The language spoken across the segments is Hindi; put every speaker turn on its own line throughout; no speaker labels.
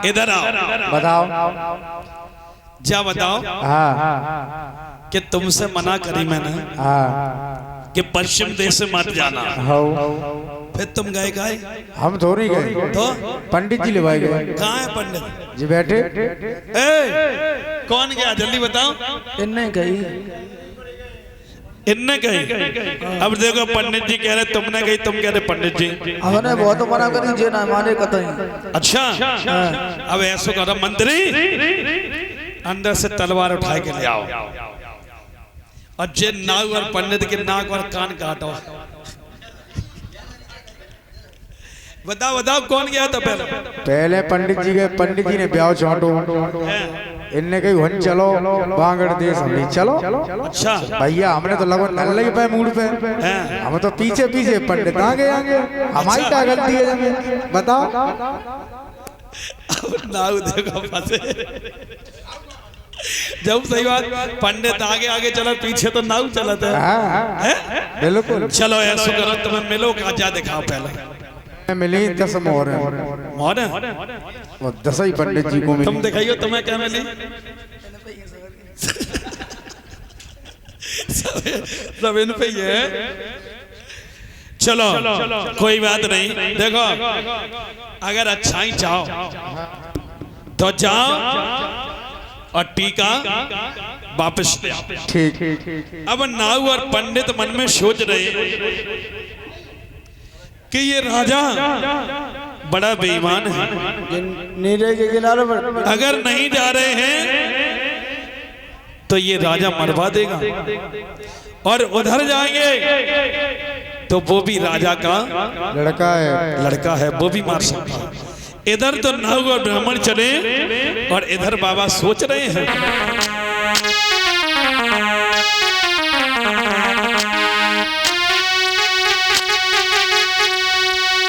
इधर आओ,
बताओ।
क्या बताओ?
हाँ
कि तुमसे मना करी मैंने
हाँ
कि पश्चिम देश से मत जाना, फिर तुम गए गए?
हम थोड़ी गए,
तो
पंडित जी ले गए।
कहाँ है पंडित
जी बैठे।
कौन गया जल्दी बताओ?
इन्हें गई,
इनने कही। अब देखो पंडित जी कह रहे तुमने कही, तुम कह रहे पंडित जी।
हमने बहुत मना करी जे ना माने कतई।
अच्छा अब ऐसा करो मंत्री अंदर से तलवार उठा के ले आओ और जे नाग और पंडित के नाक और कान काटो। बताओ बताओ कौन गया था पहले?
पहले पंडित जी गए, पंडित जी ने ब्याह चाटो। इनने कही वन चलो बांगड़ देश हम चलो।
अच्छा
भैया हमने तो लगभग नल लगे पे मूड पे, हम तो पीछे पीछे पंडित आगे आगे। हमारी क्या गलती है? जब बताओ।
नाव देखो फंसे। जब सही बात पंडित आगे आगे चला, पीछे तो नाव चलाता है।
बिल्कुल।
चलो ऐसा करो तुम्हें मिलो काजा दिखाओ पहले।
मिली 10 मोहर, वो 10 ही पंडित जी को मिली।
तुम दिखाइयो तुम्हें क्या मिली? सब इन पे ही है। चलो कोई बात नहीं। देखो अगर अच्छा ही चाहो तो जाओ और टीका वापस ले आओ।
ठीक।
अब नाऊ और पंडित मन में सोच रहे कि ये राजा बड़ा बेईमान है,
नीरे के किनारे पर
अगर नहीं जा रहे हैं तो ये राजा मरवा देगा, और उधर जाएंगे तो वो भी राजा का लड़का है, वो भी मार सकता है। इधर तो नाग और ब्राह्मण चले और इधर बाबा सोच रहे हैं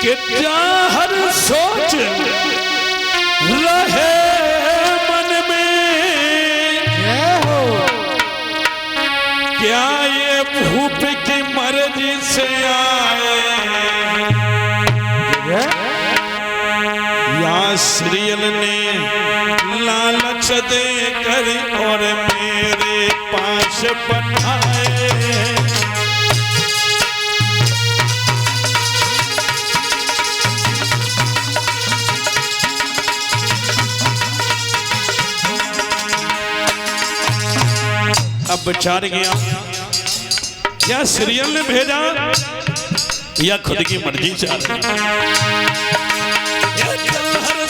कि हर सोच रहे मन में, क्या ये भूप की मर्जी से आए या श्रीयल ने लालच दे कर और मेरे पास बनाए। अब विचार गया या सीरियल ने भेजा या खुद की मर्जी चाह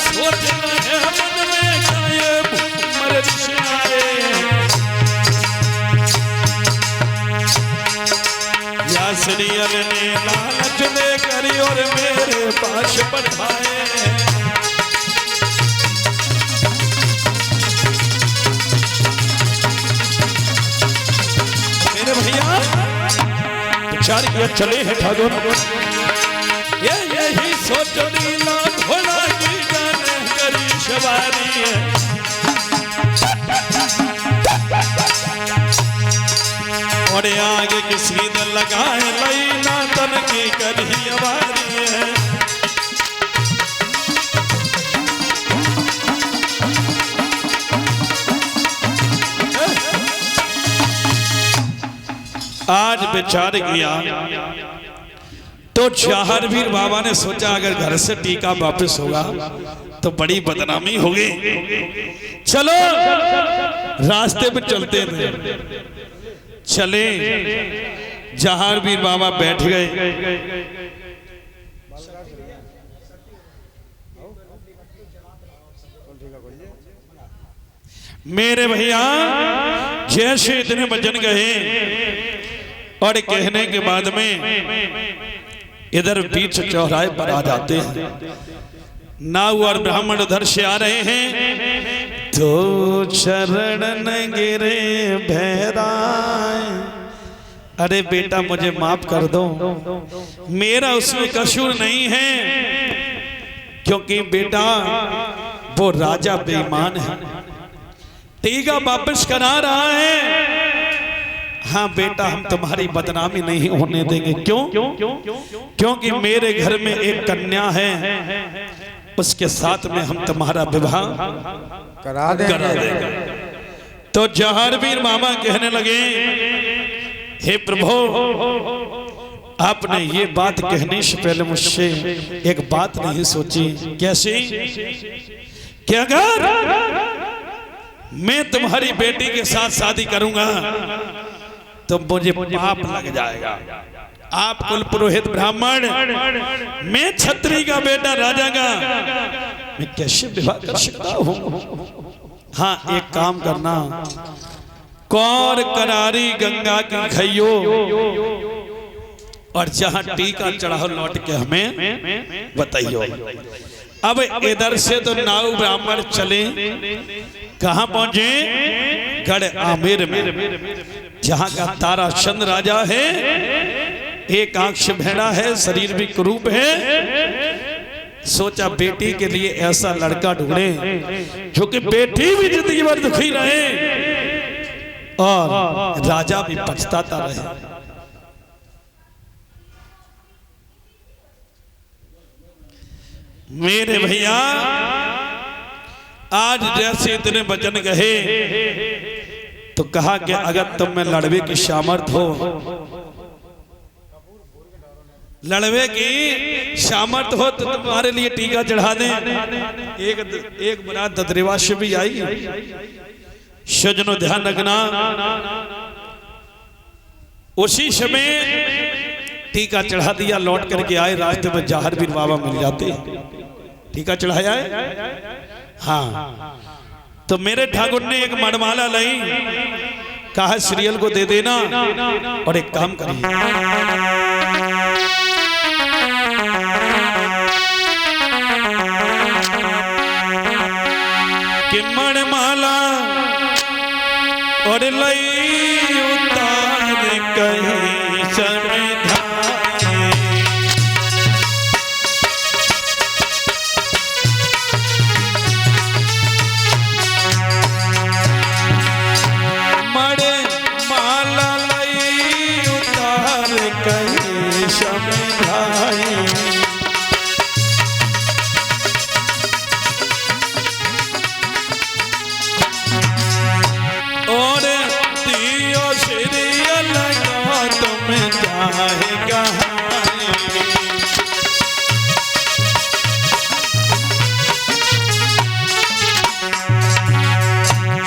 सोच रहे मन में मर्जी आए या सीरियल ने लालच दे करी और मेरे पास बैठाए। भैया विचार किया चले हैं ठाकुर, यही सोच नीला घोड़ा की जाने करी सवारी है, और आगे किसी ने लगाए लई ना तन की करी अवारी है। आज विचार किया तो जहारवीर बाबा ने सोचा अगर घर से टीका वापस होगा तो बड़ी बदनामी होगी। चलो रास्ते पे चलते थे, चले जहारवीर बाबा बैठ गए। मेरे भैया जैसे इतने वचन गए और कहने के बाद में इधर बीच चौराहे पर आ जाते हैं। नाऊ और ब्राह्मण उधर से आ रहे हैं तो चरण गिरे भैराए। अरे बेटा मुझे माफ कर दो, मेरा उसमें कसूर नहीं है, क्योंकि बेटा वो राजा बेईमान है, टीका वापस करा रहा है। हाँ बेटा हम तुम्हारी बदनामी नहीं होने देंगे। क्यों? क्योंकि मेरे घर में एक कन्या है उसके साथ में हम तुम्हारा विवाह
करा देंगे।
तो जहारवीर मामा कहने लगे, हे प्रभु, आपने ये बात कहने से पहले मुझसे एक बात नहीं सोची। कैसी? कि अगर मैं तुम्हारी बेटी के साथ शादी करूंगा तो मुझे पाप लग जाएगा। आप कुल पुरोहित ब्राह्मण, मैं क्षत्रिय का बेटा राजा का, मैं कैसे विवाह कर सकता हूं? हाँ, एक काम करना, कौर करारी गंगा की खइयो और जहां टीका चढ़ाओ लौट के हमें बताइयो। अब इधर से तो नाव ब्राह्मण चले, कहां पहुंचे? गढ़ आमेर में, जहां का तारा चंद राजा है, एक आंख से भेड़ा है, शरीर भी कुरूप है। सोचा बेटी के लिए ऐसा लड़का ढूंढे जो कि बेटी भी जिंदगी भर दुखी रहे और राजा भी पछताता रहे। मेरे भैया, आज जैसे इतने वचन कहे तो कहा कि अगर तुम में लड़वे की सामर्थ हो, लड़वे की सामर्थ हो तो तुम्हारे लिए टीका चढ़ा दें। एक बारात ददरेवा से भी आई। सजनों ध्यान रखना, उसी समय टीका चढ़ा दिया, लौट करके आए, रास्ते में जहारवीर बाबा मिल जाते। टीका चढ़ाया है। हाँ, तो मेरे ठाकुर ने एक मणमाला लाई, कहा सीरियल को दे देना और एक काम करिए, कि मणमाला और लई उतार कहीं समझाए। मणमाला लई उतार कहीं समझाए।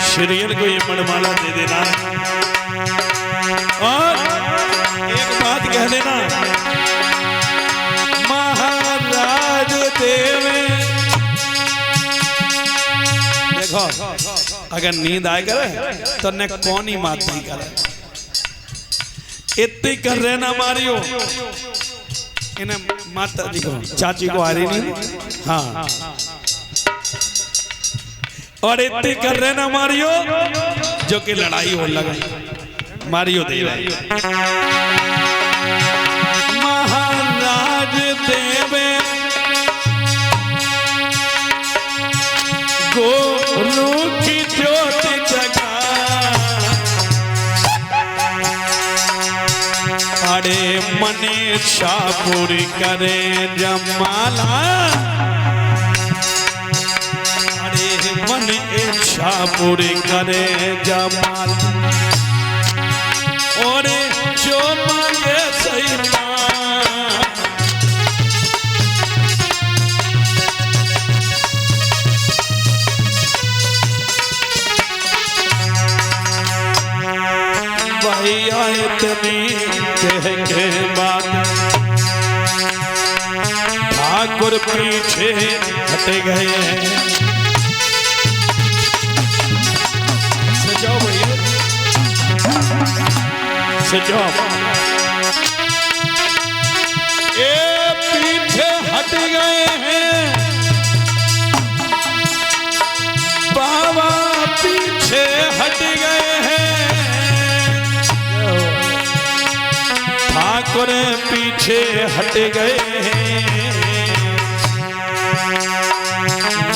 सीरियल को ये मणमाला दे देना और एक बात कह देना, महाराज देवे। देखो, अगर नींद आए करे तो ने कौन ही बात नहीं करे, इतनी कर रहे ना मारियो। इन्हें माता जी को, चाची को आ रही नहीं। हाँ, और इतनी कर रहे ना मारियो जो कि लड़ाई हो लगा, मारियो दे रहे। महाराज देवे गुरु की ज्योति जगा, अरे मने इच्छा पूरी करे जमाला, मन इच्छा पूरी करे जमाल, और जो मांगे सही भैया इतनी कह के बात ठाकुर पीछे हट गए हैं। सजाओ भैया, सजाओ। ए पीछे हट गए हैं बाबा, पीछे हट गए हैं ठाकुर, पीछे हट गए हैं।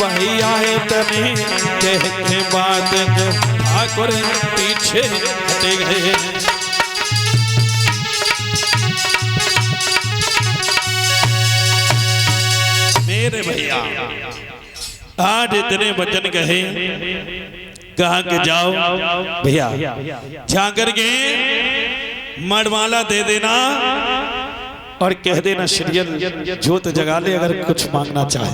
वही आए तभी कह के बाद ठाकुर पीछे हटे गए। मेरे भैया आज इतने वचन कहे, कहा कि जाओ भैया जाकर के मड़माला दे देना और कह देना सीरियल जोत जगा ले अगर कुछ मांगना चाहे।